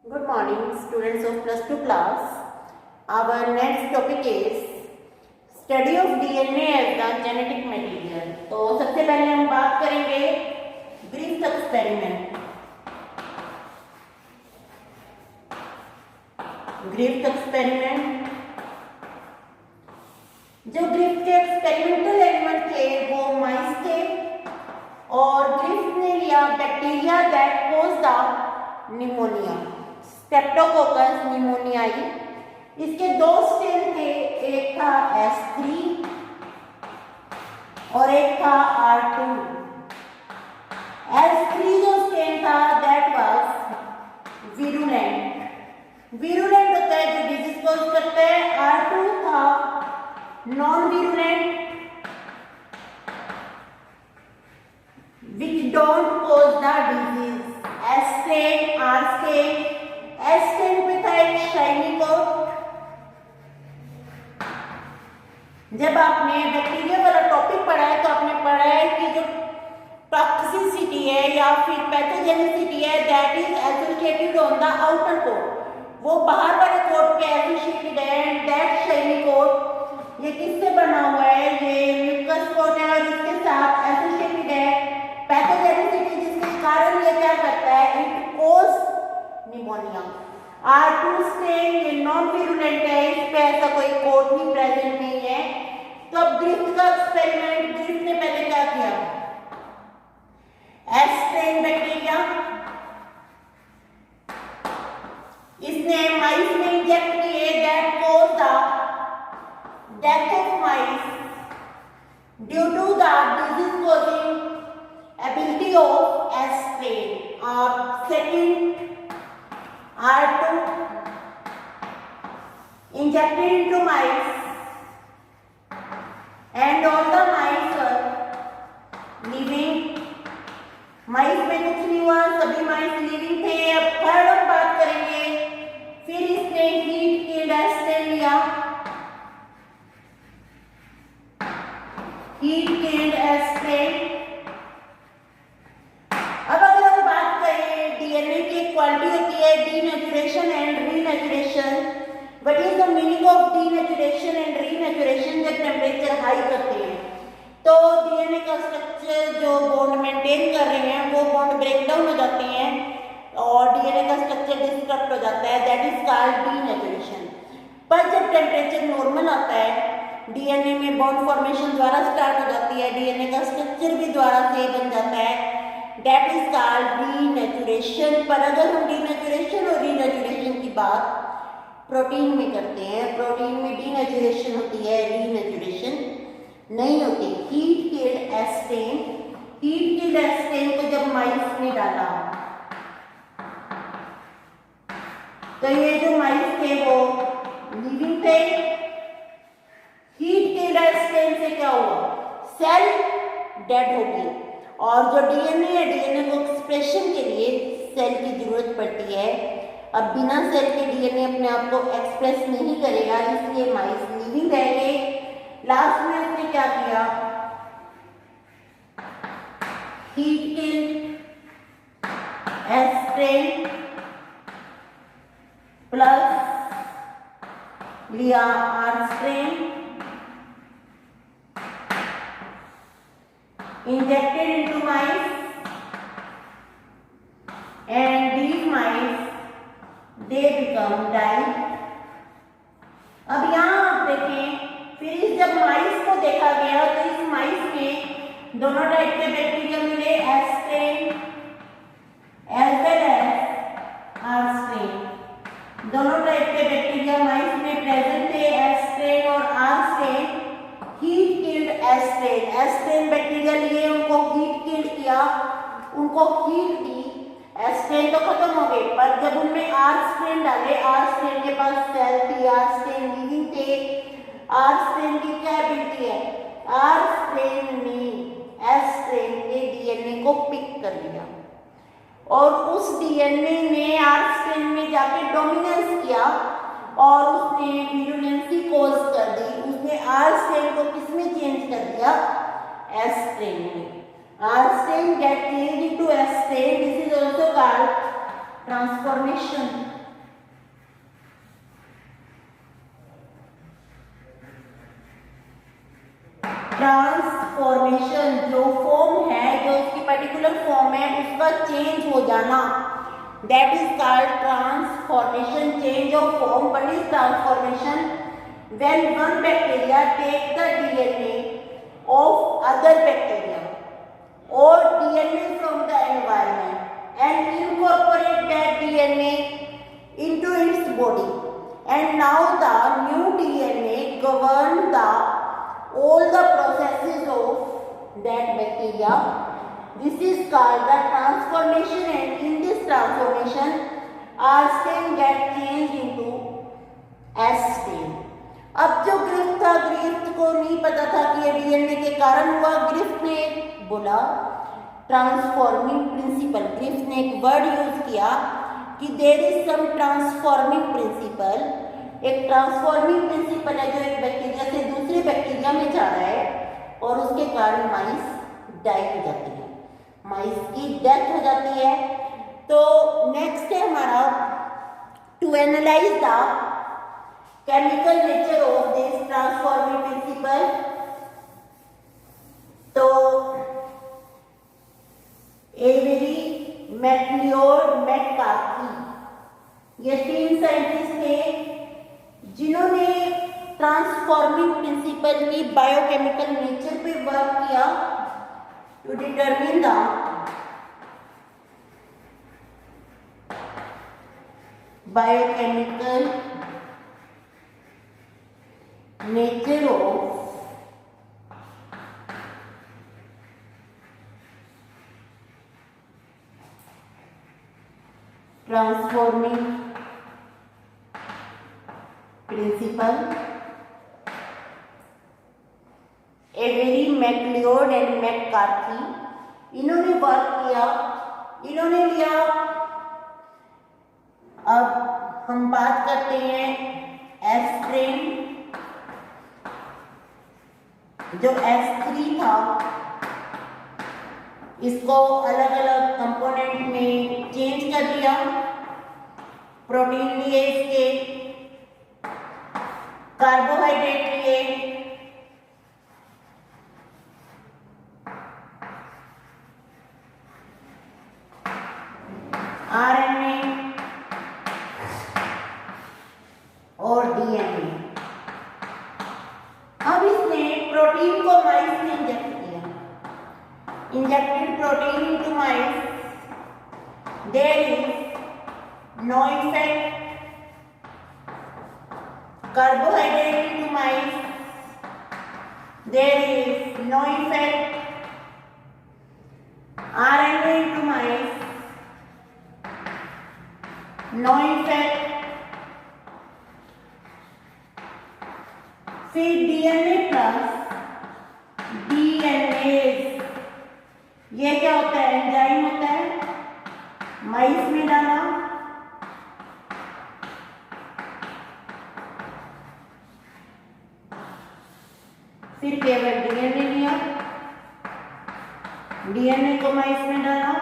Good morning, students of plus 2 class. Our next topic is study of DNA as the genetic material. तो सबसे पहले हम बात करेंगे ग्रिफ्थ एक्सपेरिमेंट। ग्रिफ्थ एक्सपेरिमेंट, जो ग्रिफ्थ के एक्सपेरिमेंटल एलिमेंट थे वो माइस थे और ग्रिफ्थ ने लिया bacteria that cause the pneumonia, Streptococcus निमोनियाई। इसके दो स्ट्रेन थे, एक था S3 और एक था R2। S3 जो स्ट्रेन था दैट वाज वीरुलेंट होता है जो डिजीज कॉज करता है। R2 था non वीरुलेंट which don't cause the disease। S strain, R strain, S strain पे था एक शाइनी कोट। जब आपने बैक्टीरिया वाला टॉपिक पढ़ा है तो आपने पढ़ा है कि जो टॉक्सिसिटी है या फिर पैथोजेनिसिटी है that is associated on the outer coat, वो बाहर वाले कोट पे एसोसिएटेड है। एंड दैट शाइनी कोट ये किससे बना हुआ है? ये म्यूकस कोट है और इसके साथ एसोसिएटेड है पैथोजेनिसिटी, जिसके कारण ये क्या करता है? It cause pneumonia. R2 strain ये नॉन वीरुलेंट है, इस पे ऐसा कोई कोट भी प्रेजेंट नहीं है। तो अब ग्रिफ्थ का एक्सपेरिमेंट, ग्रिफ्थ ने पहले क्या किया? S स्ट्रेन बैक्टीरिया इसने माइस में इंजेक्ट किए that cause the death of mice due to the disease causing ability of S strain। और second R2 injected into mice and all the mice were living। माइस में कुछ नहीं हुआ, सभी माइस लिविंग थे। अब थर्ड हम बात करेंगे, फिर इसने हीट किल्ड S strain लिया, हीट किल्ड S strain। अब अगर हम बात करें डीएनए की क्वालिटी होती है denaturation and renaturation. What is the meaning of denaturation and renaturation? जब टेम्परेचर हाई करते हैं तो डीएनए का स्ट्रक्चर जो बॉन्ड मेंटेन कर रहे हैं वो बॉन्ड ब्रेक डाउन हो जाते हैं और डीएनए का स्ट्रक्चर डिस्टर्ब हो जाता है, दैट इज कॉल्ड डीनेचुरेशन। पर जब टेम्परेचर नॉर्मल आता है डीएनए में बॉन्ड फॉर्मेशन द्वारा स्टार्ट हो जाती है, डीएनए का स्ट्रक्चर भी द्वारा से बन जाता है, that is called डीनेचुरेशन। पर अगर हम डीनेचुरेशन और रीनेचुरेशन की बात प्रोटीन में करते हैं, प्रोटीन में डीनेचुरेशन होती है, रीनेचुरेशन नहीं होती। Heat killed S strain, heat killed S strain को जब माइस ने डाला तो ये जो माइस थे वो लिविंग थे। हीट किल्ड S strain से क्या हुआ? सेल डेड हो गई और जो डीएनए है, डीएनए को एक्सप्रेशन के लिए सेल की जरूरत पड़ती है। अब बिना सेल के डीएनए अपने आप को एक्सप्रेस नहीं करेगा, इसलिए माइस लिविंग रहेंगे। लास्ट में उसने क्या किया? Heat killed S strain plus लिया R strain, injected into mice and these mice they become died। अब यहाँ आप देखें, फिर इस जब माइस को देखा गया तो इस माइस में दोनों टाइप के बैक्टीरिया मिले, S strain as well as R strain। दोनों टाइप के बैक्टीरिया माइस में प्रेजेंट थे, S strain और R strain। Heat killed S strain, S strain bacteria लिए, उनको हीट किल्ड किया, उनको हीट दी, S strain तो खत्म हो गए। पर जब उनमें R strain डाले, R strain के पास सेल थी, R strain लिविंग थे। R strain की क्या एबिलिटी है? R strain ने S strain के डीएनए को पिक कर लिया और उस डीएनए ने R strain में जाके डोमिनेंस किया और उसने वीरुलेंसी कॉज कर दी। उसने R strain को किसमें चेंज कर दिया? S strain में। R strain get changed into S strain, this is also called transformation। हो जाना, that is called transformation, change of form. What is transformation? When one bacteria take the DNA of other bacteria or DNA from the environment and incorporate that DNA into its body, and now the new DNA govern the all the processes of that bacteria. This is called the transformation, and in this transformation R strain get changed into S strain. अब जो ग्रिफ्ट था, ग्रिफ्ट को नहीं पता था कि ये DNA के कारण हुआ। ग्रिफ्ट ने बोला ट्रांसफॉर्मिंग प्रिंसिपल, ग्रिफ्ट ने एक वर्ड यूज किया कि there is some transforming principle. एक ट्रांसफॉर्मिंग प्रिंसिपल है जो एक बैक्टीरिया से दूसरे बैक्टीरिया में जा रहा है और उसके कारण माइस डाई हो जाती है, माइस की डेथ हो जाती है। तो नेक्स्ट है हमारा to analyse the chemical nature of this transforming principle. तो एवेरी, मैक्लियोड, मैककार्थी, ये तीन साइंटिस्ट थे जिन्होंने ट्रांसफॉर्मिंग प्रिंसिपल की बायोकेमिकल नेचर पे वर्क किया to determine the biochemical nature of transforming principle. Avery, MacLeod and McCarty, इन्होंने वर्क किया, इन्होंने लिया। अब हम बात करते हैं एस स्ट्रेन, जो S3 था, इसको अलग अलग कंपोनेंट में चेंज कर दिया। प्रोटीन लिए इसके, कार्बोहाइड्रेट लिए, आरएनए और डीएनए। अब इसने प्रोटीन को माइस में इंजेक्ट किया, injected protein into mice. There is no effect, carbohydrate into mice, there is no effect, RNA into mice, no effect। फिर DNA प्लस DNase, ये क्या होता है? एंजाइम होता है, माइस में डाला, फिर केवल डीएनए लिया, डीएनए को माइस में डाला,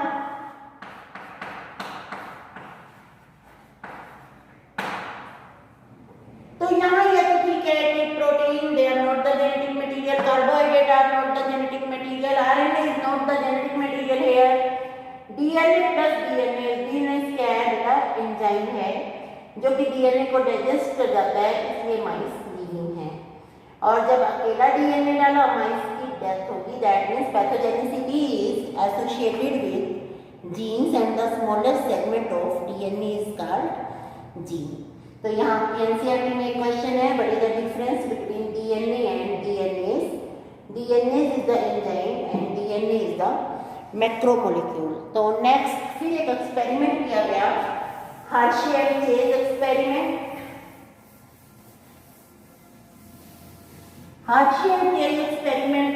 तो यहाँ ये तो ठीक है कि protein they are not the genetic material, carbohydrate are not the genetic material, RNA is not the genetic material here, DNA plus DNA क्या है बेटा? एंजाइम है जो कि डीएनए को डाइजेस्ट कर जाता है, इसलिए माइस लिविंग है। और जब अकेला डीएनए डाला माइस की डेथ होगी। That means pathogenicity is associated with genes and the smallest segment of DNA is called gene. तो यहाँ एनसीईआरटी में एक क्वेश्चन है, what is the difference between DNA and DNase? DNase is the enzyme and DNA is the macromolecule. तो next फिर एक experiment किया गया, Hershey and Chase experiment. Hershey and Chase experiment,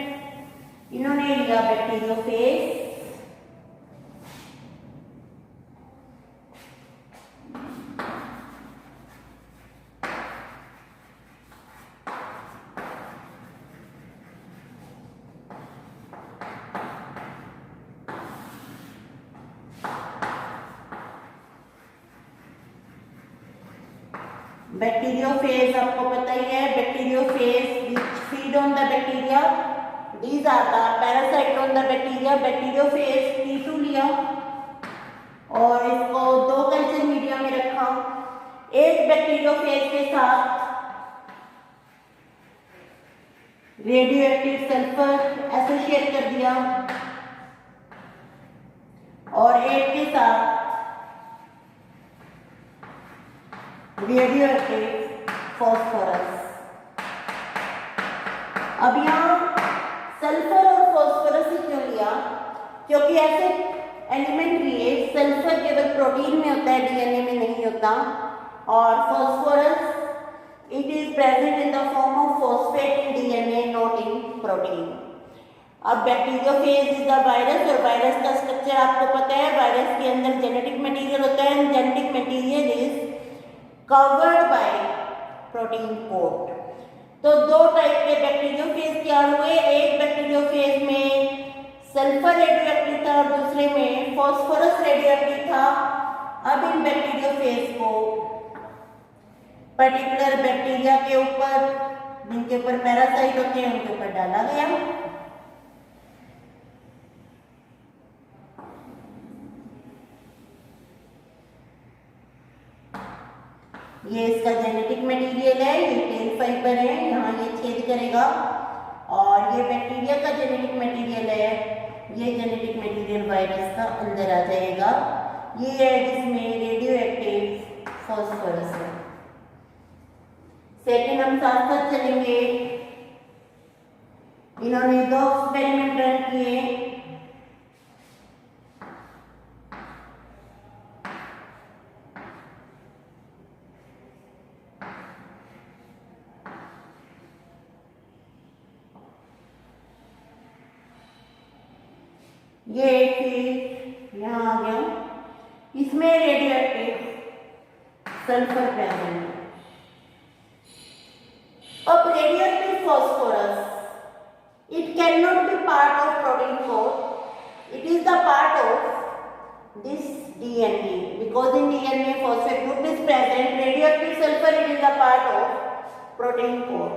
इन्होंने लिया बैक्टीरियोफेज, बैक्टीरियोफेज आपको पता ही है, bacteriophage which feed on the bacteria, these are the parasite on the bacteria। Bacteriophage T2 लिया, और इसको 2 कल्चर मीडिया में रखा। एक बैक्टीरियोफेज के साथ रेडियो एक्टिव सल्फर एसोसिएट कर दिया और एक के साथ रेडियो एक्टिव फॉस्फोरस। अब यहाँ सल्फर और फॉस्फोरस ही क्यों लिया? क्योंकि ऐसे एलिमेंट लिए सल्फर केवल प्रोटीन में होता है, डीएनए में नहीं होता, और phosphorus it is present in the form of phosphate in DNA, not in protein. अब बैक्टीरियोफेज इज द वायरस, और वायरस का स्ट्रक्चर आपको पता है, वायरस के अंदर जेनेटिक मटेरियल होता है, genetic material is covered by protein coat. तो 2 टाइप के बैक्टीरियोफेज तैयार हुए, एक बैक्टीरियोफेज में सल्फर रेडियोएक्टिव था और दूसरे में फॉस्फोरस रेडियोएक्टिव था। अब इन बैक्टीरियोफेज को पर्टिकुलर बैक्टीरिया के ऊपर, जिनके ऊपर पैरासाइट होते हैं, उनके ऊपर डाला गया। ये इसका जेनेटिक मटेरियल है, ये टेल फाइबर है, यहाँ ये छेद करेगा, और ये बैक्टीरिया का जेनेटिक मटेरियल है, ये जेनेटिक मटेरियल वायरस का अंदर आ जाएगा। ये है जिसमें रेडियो एक्टिव फॉस्फोरस है। सेकेंड हम साथ साथ चलेंगे। इन्होंने 2 एक्सपेरिमेंट रन किए। ये फिर यहाँ आ गया, इसमें रेडियोएक्टिव सल्फर प्रेजेंट है। अब radioactive phosphorus it cannot be part of protein code, it is the part of this DNA, because in DNA phosphate group is present, radioactive sulfur it is the part of protein code।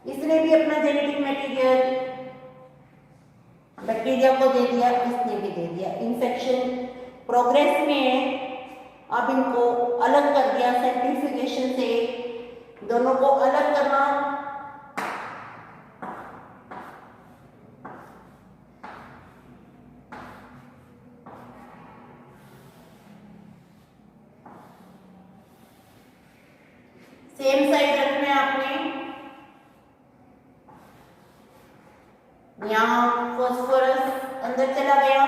इसने भी अपना genetic material bacteria को दे दिया, इसने भी दे दिया। Infection progress में है, अब इनको अलग कर दिया सेंट्रीफ्यूगेशन से, दोनों को अलग करना। सेम साइज रखना है आपने। यहाँ फॉस्फोरस अंदर चला गया,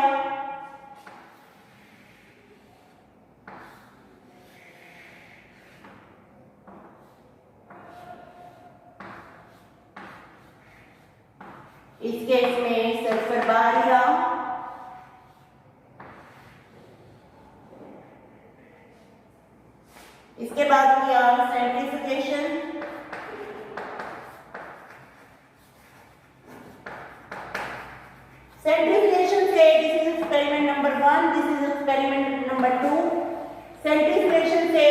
इस केस में सल्फर बाहर ही रहा। इसके बाद किया सेंट्रीफ्यूगेशन। सेंट्रीफ्यूगेशन से this is experiment number 1, this is experiment number 2। Centrifugation से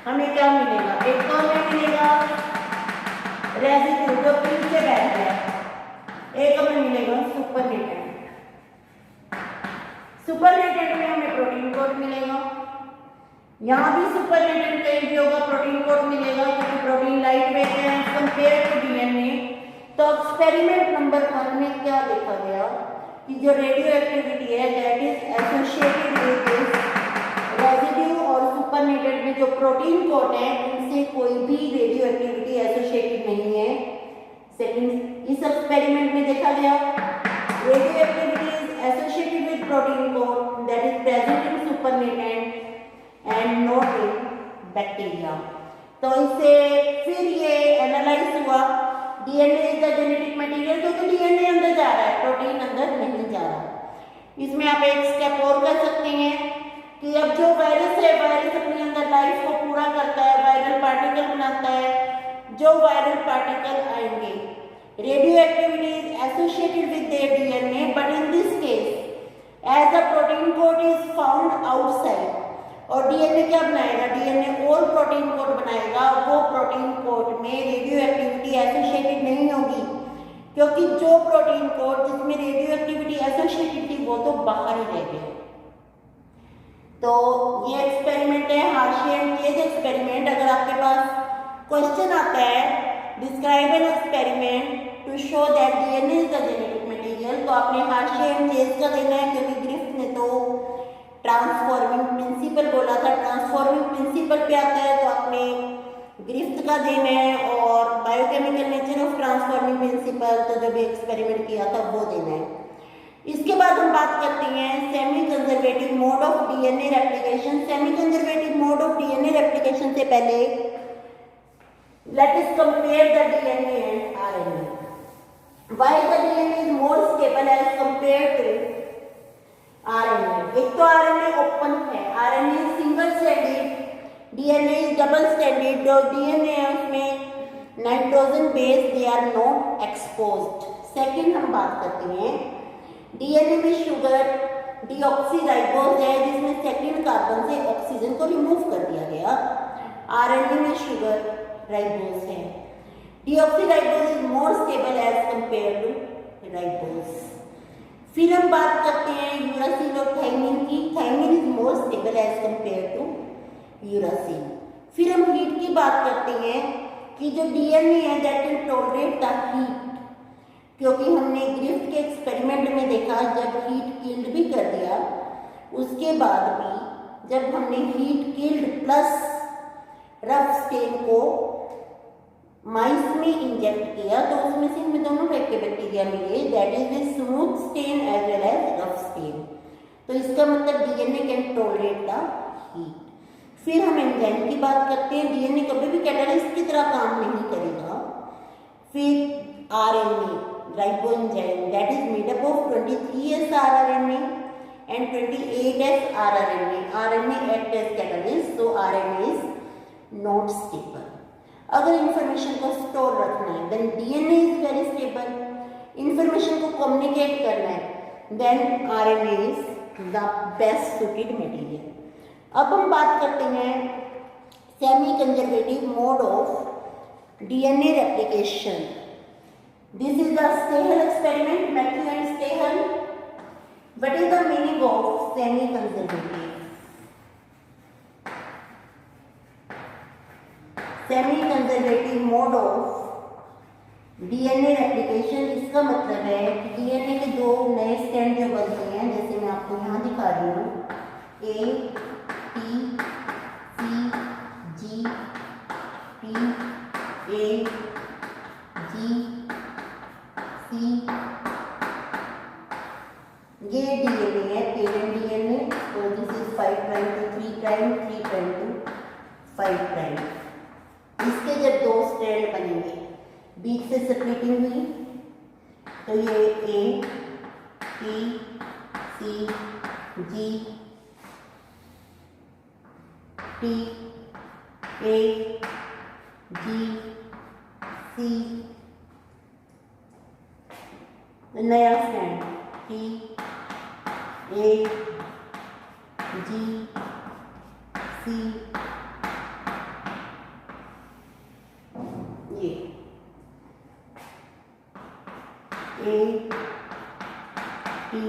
हमें क्या मिलेगा? एक तो हमें मिलेगा रेसिड्यू जो नीचे बैठ गया, एक हमें मिलेगा सुपरनेटेंट। सुपरनेटेंट में हमें प्रोटीन कोड मिलेगा। यहाँ भी सुपरनेटेंट कहीं भी होगा, प्रोटीन कोड मिलेगा, क्योंकि प्रोटीन लाइट वेट है कंपेयर टू डीएनए। तो एक्सपेरिमेंट नंबर 1 में क्या देखा गया कि जो रेडियो एक्टिविटी है that is associated with this residue, और सुपरनेटेंट में जो प्रोटीन कोड है इनसे कोई भी रेडियो एक्टिविटी एसोसिएटेड नहीं है। सेकंड, इस एक्सपेरिमेंट में देखा गया radio activity is associated with protein code that is present in supernatant and not in bacteria. तो इससे फिर ये एनालाइज हुआ, DNA is the genetic material, क्योंकि डीएनए अंदर जा रहा है, प्रोटीन अंदर नहीं जा रहा। इसमें आप एक स्टेप और कर सकते हैं कि अब जो वायरस है, वायरस अपने अंदर लाइफ को पूरा करता है, वायरल पार्टिकल बनाता है। जो वायरल पार्टिकल आएंगे, radioactivity is associated with their DNA, but in this case as the protein code is found outside, और डीएनए क्या बनाएगा? डीएनए और प्रोटीन कोड बनाएगा। वो प्रोटीन कोड में रेडियो एक्टिविटी एसोसिएटेड नहीं होगी, क्योंकि जो प्रोटीन कोड जिसमें रेडियो एक्टिविटी एसोसिएटेड थी वो तो बाहर ही रह गए। तो ये एक्सपेरिमेंट है हार्शे एंड चेज एक्सपेरिमेंट। अगर आपके पास क्वेश्चन आता है describe an experiment to show that DNA is the genetic material, तो आपने हार्शे एंड चेज का देना है, क्योंकि ग्रिफ्थ ने तो ट्रांसफॉर्मिंग प्रिंसिपल बोला था, ट्रांसफॉर्मिंग प्रिंसिपल पे आता है तो आपने ग्रिफ्थ का देना है, और biochemical nature of transforming principle तो जब एक्सपेरिमेंट किया था वो देना है। इसके बाद हम बात करते हैं semi conservative mode of DNA replication. Semi conservative mode of DNA replication से पहले let us compare the DNA and RNA. Why the DNA is more stable as compare to RNA. एक तो आरएनए ओपन है, RNA single stranded, DNA is double stranded. जो DNA है उसमें nitrogen base they are not exposed. Second हम बात करते हैं डीएनए में शुगर डीऑक्सीराइबोज है, जिसमें सेकंड कार्बन से ऑक्सीजन को रिमूव कर दिया गया। आरएनए में शुगर राइबोज है। Deoxyribose is more stable as compare to ribose. फिर हम बात करते हैं यूरासिल और थाइमिन की। Thymine is more stable as compare to uracil. फिर हम हीट की बात करते हैं कि जो डीएनए है that can tolerate the heat, क्योंकि हमने ग्रिफ्थ के एक्सपेरिमेंट में देखा जब हीट किल्ड भी कर दिया, उसके बाद भी जब हमने heat killed plus rough strain को माइस में इंजेक्ट किया तो उसमें से हमें दोनों टाइप के बैक्टीरिया मिले, that is the smooth strain as well as rough strain. तो इसका मतलब DNA can tolerate the heat. फिर हम एंजाइम की बात करते हैं। डीएनए कभी भी कैटालिस्ट की तरह काम नहीं करेगा। फिर RNA riboenzyme that is made up of 23S rRNA and 28S rRNA. RNA act as catalyst, so RNA is not stable. अगर इंफॉर्मेशन को स्टोर रखना है then DNA is very stable. Information को कम्युनिकेट करना है then RNA is the best suited material. अब हम बात करते हैं semi conservative mode of DNA replication. This is the Stahel experiment, Matthew and Stahel. What is the meaning of semi-conservative? Semi-conservative mode of DNA replication, इसका मतलब है कि DNA के दो नए स्ट्रैंड जो बनते हैं, जैसे मैं आपको यहाँ दिखा रही हूँ, A, T, C, G, T, A, G, ये डीएनए है पेरेंट डीएनए, तो this is 5 prime to 3 prime, 3 prime to 5 prime. इसके जब दो स्ट्रैंड बनेंगे, बीच से स्प्लिटिंग हुई तो ये A T C G T A जी सी, नया स्टैंड टी ए जी सी, ये ए टी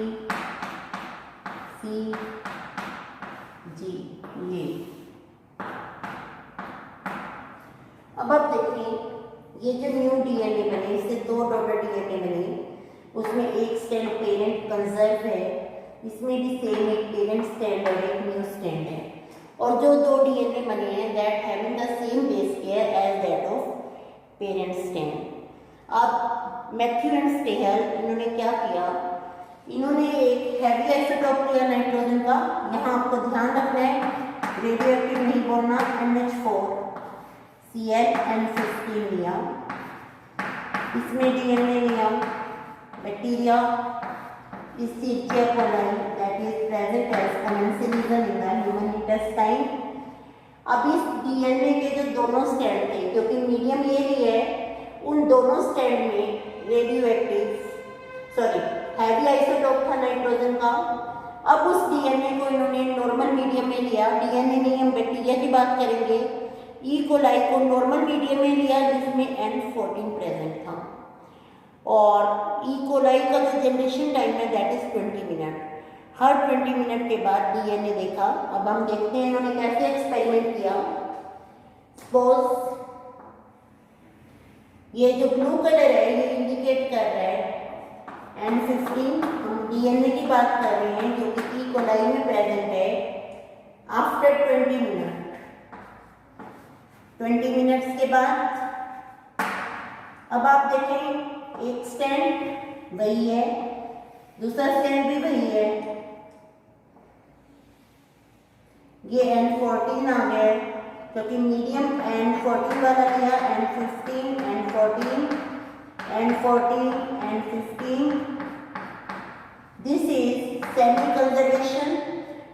सी जी, ये। अब आप देखिए ये जो न्यू डीएनए बने, इससे दो डॉटर डीएनए बने, उसमें एक स्टैंड पेरेंट कंजर्व है, इसमें भी सेम एक पेरेंट स्टैंड और एक न्यू स्टैंड है, और जो दो डीएनए बने हैं that having the same base pair as that of parent stand. अब मैथ्यू एंड स्टेहल इन्होंने क्या किया, इन्होंने एक हैवी आइसोटोप लिया नाइट्रोजन का, यहाँ आपको ध्यान रखना है रेडियो एक्टिव नहीं बोलना, NH4 ClN15 लिया, इसमें डीएनए लिया bacteria Escherichia coli that is present as commensal lesion in the human intestine। अब इस डीएनए के जो दोनों स्टैंड थे, क्योंकि मीडियम ये ही है, उन दोनों स्टैंड में रेडियो एक्टिव हैवी आइसोटोप था नाइट्रोजन का। अब उस डीएनए को इन्होंने नॉर्मल मीडियम में लिया, डीएनए नहीं हम बैक्टीरिया की बात करेंगे, ई कोलाई को नॉर्मल मीडियम में लिया जिसमें N14 प्रेजेंट था, और ई कोलाई का जो जनरेशन टाइम है that is 20 minute. Her 20 minute के बाद डीएनए देखा। अब हम देखते हैं इन्होंने कैसे एक्सपेरिमेंट किया। सपोज ये जो ब्लू कलर है ये इंडिकेट कर रहा है N15, हम डीएनए की बात कर रहे हैं जो कि ई कोलाई में प्रेजेंट है आफ्टर 20 मिनट। 20 मिनट्स के बाद अब आप देखें एक स्टैंड वही है, दूसरा स्टैंड भी वही है, ये N14 आ गया क्योंकि मीडियम N14 वाला लिया, N15, N14, N14, N15. This is semi-conservation.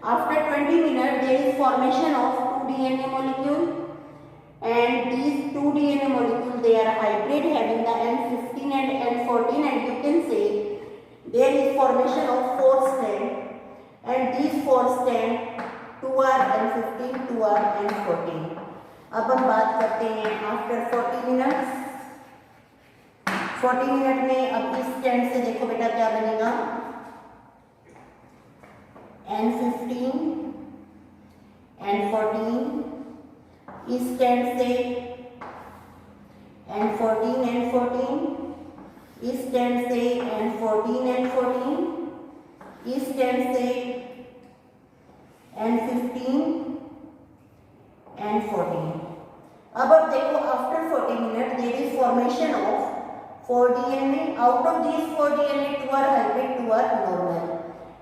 After 20 minutes, there is formation of two DNA molecule, and these two DNA molecules they are hybrid having the N15 and N14, and you can say there is formation of 4 strands, and these 4 strands 2 are N15, 2 are N14. अब हम बात करते हैं after 40 minutes. 40 minute में अब इस stand से देखो बेटा क्या बनेगा, N15, N14, इस स्टैंड से N14, N14, इस स्टैंड से N14, N14, इस स्टैंड से N15, N14. अब देखो after 40 minute there is formation of 4 DNA. Out of this 4 DNA 2 are hybrid, 2 are normal.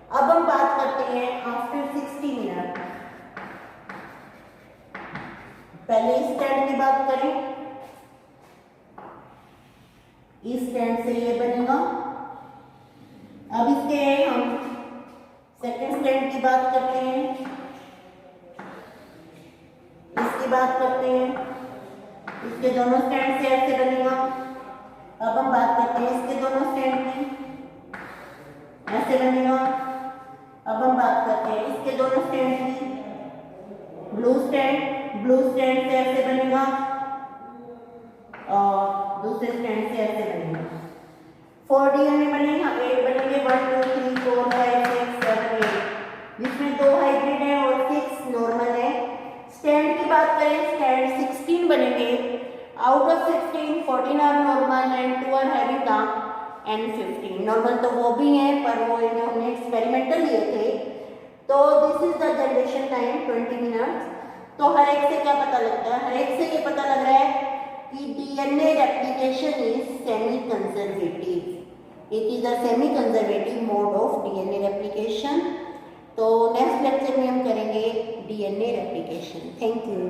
अब हम बात करते हैं आफ्टर 60 मिनट। पहले इस स्टैंड की बात करें, इस स्टैंड से ये बनेगा। अब इसके हम सेकेंड स्टैंड की बात करते हैं, इसकी बात करते हैं, इसके दोनों स्टैंड से ऐसे बनेगा। अब हम बात करते हैं इसके दोनों स्टैंड की, ऐसे बनेगा। अब हम बात करते हैं इसके दोनों स्टैंड की, ब्लू स्टैंड से ऐसे बनेगा और दूसरे स्टैंड से ऐसे बनेगा। 4 DNA बनेगा, 8 बनेंगे, 1 2 3 4 5 6 7 8, जिसमें 2 हाइब्रिड है और 6 नॉर्मल है। स्टैंड की बात करें, स्टैंड 16 बनेंगे। Out of 16 14 are normal and 2 are having the N15। Normal तो वो भी हैं पर वो इन्होंने एक्सपेरिमेंटल लिए थे। तो this is the generation time 20 minutes. तो हर एक से क्या पता लगता है, हर एक से ये पता लग रहा है कि DNA replication is semi conservative, it is a semi conservative mode of DNA replication. तो नेक्स्ट लेक्चर में हम करेंगे डीएनए रेप्लिकेशन। Thank you.